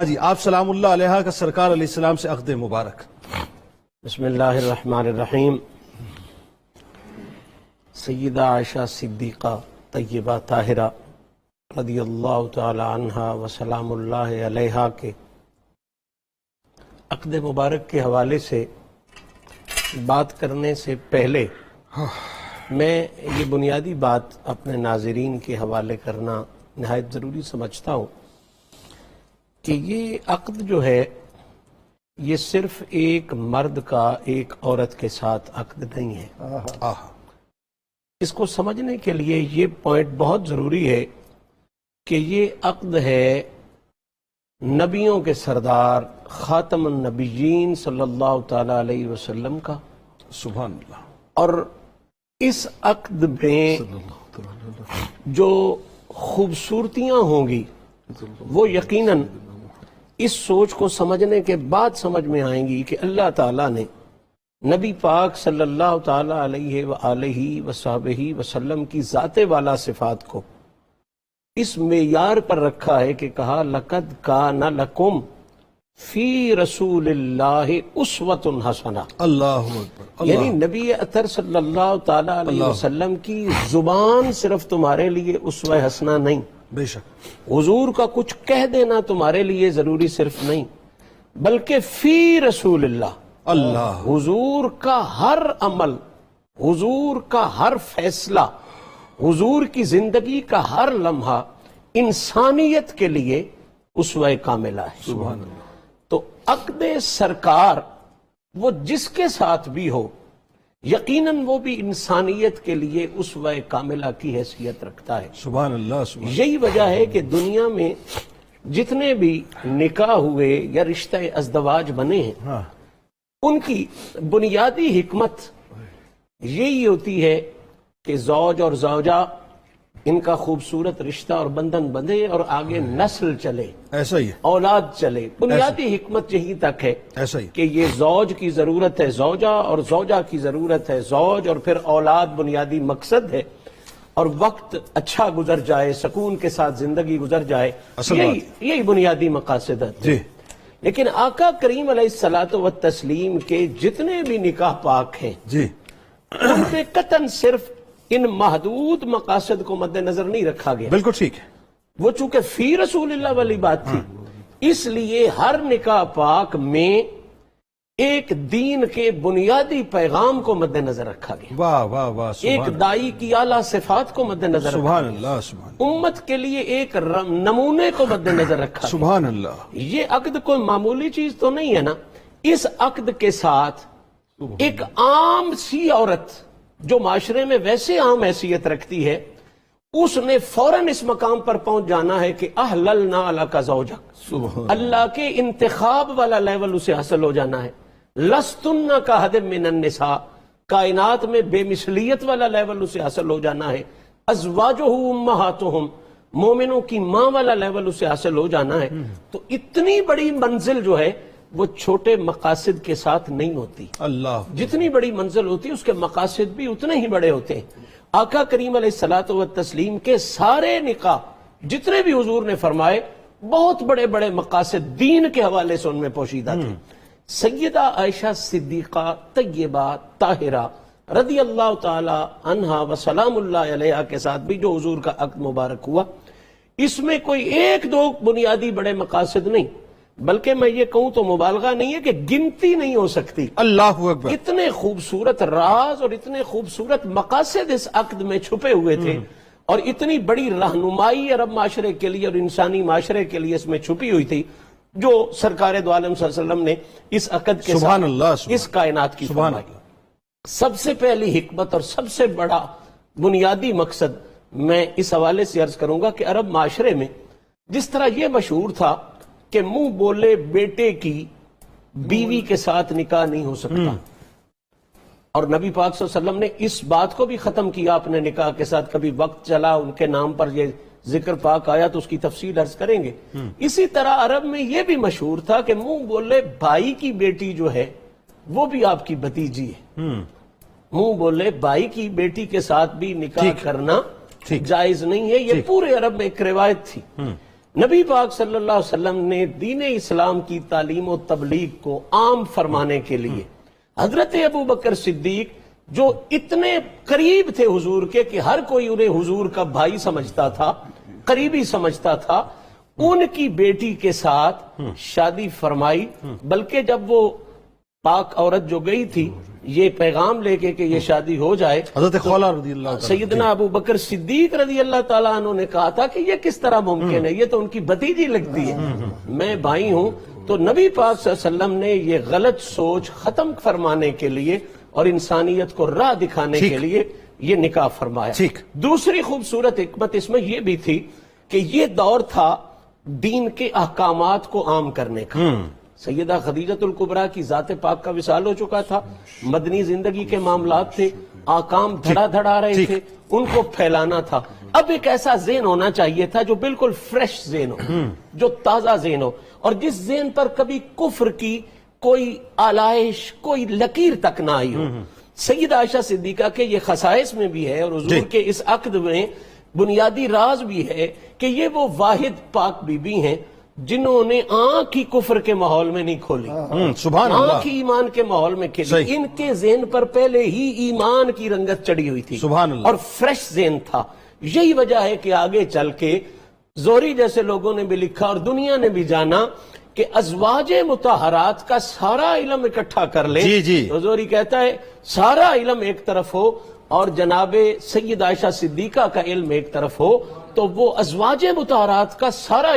جی آپ سلام اللہ علیہ کا سرکار علیہ السلام سے عقد مبارک۔ بسم اللہ الرحمن الرحیم۔ سیدہ عائشہ صدیقہ طیبہ طاہرہ رضی اللہ تعالی عنہا و سلام اللہ علیہا کے عقد مبارک کے حوالے سے بات کرنے سے پہلے میں یہ بنیادی بات اپنے ناظرین کے حوالے کرنا نہایت ضروری سمجھتا ہوں کہ یہ عقد جو ہے یہ صرف ایک مرد کا ایک عورت کے ساتھ عقد نہیں ہے۔ اس کو سمجھنے کے لیے یہ پوائنٹ بہت ضروری ہے کہ یہ عقد ہے نبیوں کے سردار خاتم النبیین صلی اللہ تعالی علیہ وسلم کا، سبحان اللہ۔ اور اس عقد میں جو خوبصورتیاں ہوں گی وہ یقیناً اس سوچ کو سمجھنے کے بعد سمجھ میں آئیں گی کہ اللہ تعالیٰ نے نبی پاک صلی اللہ تعالی علیہ وآلہ وصحبہ وسلم کی ذات والا صفات کو اس معیار پر رکھا ہے کہ کہا لَقَدْ كَانَ لَكُمْ فِي رَسُولِ اللَّهِ أُسْوَةٌ حَسَنَةٌ۔ اللہ اکبر۔ یعنی نبی اطہر صلی اللہ تعالی علیہ وسلم کی زبان صرف تمہارے لیے اسوہ حسنہ نہیں، بے شک حضور کا کچھ کہہ دینا تمہارے لیے ضروری صرف نہیں، بلکہ فی رسول اللہ، اللہ حضور کا ہر عمل، حضور کا ہر فیصلہ، حضور کی زندگی کا ہر لمحہ انسانیت کے لیے اسوہ کاملہ ہے۔ سبحان اللہ۔ تو عقد سرکار وہ جس کے ساتھ بھی ہو یقیناً وہ بھی انسانیت کے لیے اسوہ کاملہ کی حیثیت رکھتا ہے۔ سبحان اللہ سبحان یہی وجہ ہے کہ دنیا میں جتنے بھی نکاح ہوئے یا رشتہ ازدواج بنے ہیں ہاں ان کی بنیادی حکمت یہی ہوتی ہے کہ زوج اور زوجہ ان کا خوبصورت رشتہ اور بندھن بندھے اور آگے نسل چلے، ایسا ہی ہے، اولاد چلے۔ بنیادی حکمت یہی تک ہے ایسا ہی کہ یہ زوج کی ضرورت ہے زوجہ اور زوجہ کی ضرورت ہے زوج، اور پھر اولاد بنیادی مقصد ہے، اور وقت اچھا گزر جائے، سکون کے ساتھ زندگی گزر جائے، اصل یہی بنیادی مقاصد ہے۔ جی لیکن آقا کریم علیہ الصلوۃ والتسلیم کے جتنے بھی نکاح پاک ہیں جی ان پہ قطعاً صرف ان محدود مقاصد کو مد نظر نہیں رکھا گیا، بالکل ٹھیک ہے۔ وہ چونکہ فی رسول اللہ والی بات تھی اس لیے ہر نکاح پاک میں ایک دین کے بنیادی پیغام کو مد نظر رکھا گیا، واہ واہ واہ، ایک دائی کی اعلیٰ صفات کو مد نظر رکھا سبحان اللہ سبحان گیا، امت کے لیے ایک نمونے کو مد نظر رکھا گیا۔ سبحان اللہ۔ یہ عقد کوئی معمولی چیز تو نہیں ہے نا۔ اس عقد کے ساتھ ایک عام سی عورت جو معاشرے میں ویسے عام حیثیت رکھتی ہے اس نے فوراً اس مقام پر پہنچ جانا ہے کہ احللنا لک زوجک، اللہ کے انتخاب والا لیول اسے حاصل ہو جانا ہے۔ لستن کاحد من النساء، کائنات میں بے مثلیت والا لیول اسے حاصل ہو جانا ہے۔ ازواجہ امہاتہم، مومنوں کی ماں والا لیول اسے حاصل ہو جانا ہے۔ تو اتنی بڑی منزل جو ہے وہ چھوٹے مقاصد کے ساتھ نہیں ہوتی، اللہ جتنی بڑی منزل ہوتی ہے اس کے مقاصد بھی اتنے ہی بڑے ہوتے ہیں۔ آقا کریم علیہ الصلوۃ والتسلیم کے سارے نکاح جتنے بھی حضور نے فرمائے بہت بڑے بڑے مقاصد دین کے حوالے سے ان میں پوشیدہ تھے۔ سیدہ عائشہ صدیقہ طیبہ طاہرہ رضی اللہ تعالی عنہا و سلام اللہ علیہا کے ساتھ بھی جو حضور کا عقد مبارک ہوا اس میں کوئی ایک دو بنیادی بڑے مقاصد نہیں، بلکہ میں یہ کہوں تو مبالغہ نہیں ہے کہ گنتی نہیں ہو سکتی۔ اللہ اکبر۔ اتنے خوبصورت راز اور اتنے خوبصورت مقاصد اس عقد میں چھپے ہوئے تھے، اور اتنی بڑی رہنمائی عرب معاشرے کے لیے اور انسانی معاشرے کے لیے اس میں چھپی ہوئی تھی جو سرکار دو عالم صلی اللہ علیہ وسلم نے اس عقد کے سبحان اللہ ساتھ اس کائنات کی سبحان فرمائی۔ سب سے پہلی حکمت اور سب سے بڑا بنیادی مقصد میں اس حوالے سے عرض کروں گا کہ عرب معاشرے میں جس طرح یہ مشہور تھا کہ منہ بولے بیٹے کی بیوی کے ساتھ نکاح نہیں ہو سکتا، اور نبی پاک صلی اللہ علیہ وسلم نے اس بات کو بھی ختم کیا اپنے نکاح کے ساتھ۔ کبھی وقت چلا ان کے نام پر یہ ذکر پاک آیا تو اس کی تفصیل عرض کریں گے۔ اسی طرح عرب میں یہ بھی مشہور تھا کہ منہ بولے بھائی کی بیٹی جو ہے وہ بھی آپ کی بھتیجی ہے، منہ بولے بھائی کی بیٹی کے ساتھ بھی نکاح کرنا جائز نہیں ہے۔ یہ پورے عرب میں ایک روایت تھی۔ نبی پاک صلی اللہ علیہ وسلم نے دین اسلام کی تعلیم و تبلیغ کو عام فرمانے کے لیے حضرت ابو بکر صدیق جو اتنے قریب تھے حضور کے کہ ہر کوئی انہیں حضور کا بھائی سمجھتا تھا، قریبی سمجھتا تھا، ان کی بیٹی کے ساتھ شادی فرمائی۔ بلکہ جب وہ پاک عورت جو گئی تھی یہ پیغام لے کے کہ یہ شادی ہو جائے، حضرت خولہ رضی اللہ تعالیٰ سیدنا ابو بکر صدیق رضی اللہ تعالیٰ عنہ نے کہا تھا کہ یہ کس طرح ممکن ہے، یہ تو ان کی بھتیجی لگتی ہے، میں بھائی ہوں۔ تو نبی پاک صلی اللہ علیہ وسلم نے یہ غلط سوچ ختم فرمانے کے لیے اور انسانیت کو راہ دکھانے کے لیے یہ نکاح فرمایا۔ دوسری خوبصورت حکمت اس میں یہ بھی تھی کہ یہ دور تھا دین کے احکامات کو عام کرنے کا۔ سیدہ خدیجۃ الکبریٰ کی ذات پاک کا وصال ہو چکا تھا، مدنی زندگی کے معاملات تھے، آکام دھڑا دھڑا رہے تھے، ان کو پھیلانا تھا۔ اب ایک ایسا ذہن ہونا چاہیے تھا جو بالکل فریش ذہن ہو، جو تازہ ذہن ہو، اور جس ذہن پر کبھی کفر کی کوئی آلائش، کوئی لکیر تک نہ آئی ہو۔ سیدہ عائشہ صدیقہ کے یہ خصائص میں بھی ہے اور حضور کے اس عقد میں بنیادی راز بھی ہے کہ یہ وہ واحد پاک بی بی ہیں جنہوں نے آنکھ ہی کفر کے ماحول میں نہیں کھولی، سبحان اللہ، آنکھ ہی ایمان کے ماحول میں کھلی۔ ان کے ذہن پر پہلے ہی ایمان کی رنگت چڑھی ہوئی تھی، سبحان اللہ، اور فریش ذہن تھا۔ یہی وجہ ہے کہ آگے چل کے زہری جیسے لوگوں نے بھی لکھا اور دنیا نے بھی جانا کہ ازواج مطہرات کا سارا علم اکٹھا کر لے، تو زہری کہتا ہے سارا علم ایک طرف ہو اور جناب سید عائشہ صدیقہ کا علم ایک طرف ہو، تو وہ ازواج مطہرات کا سارا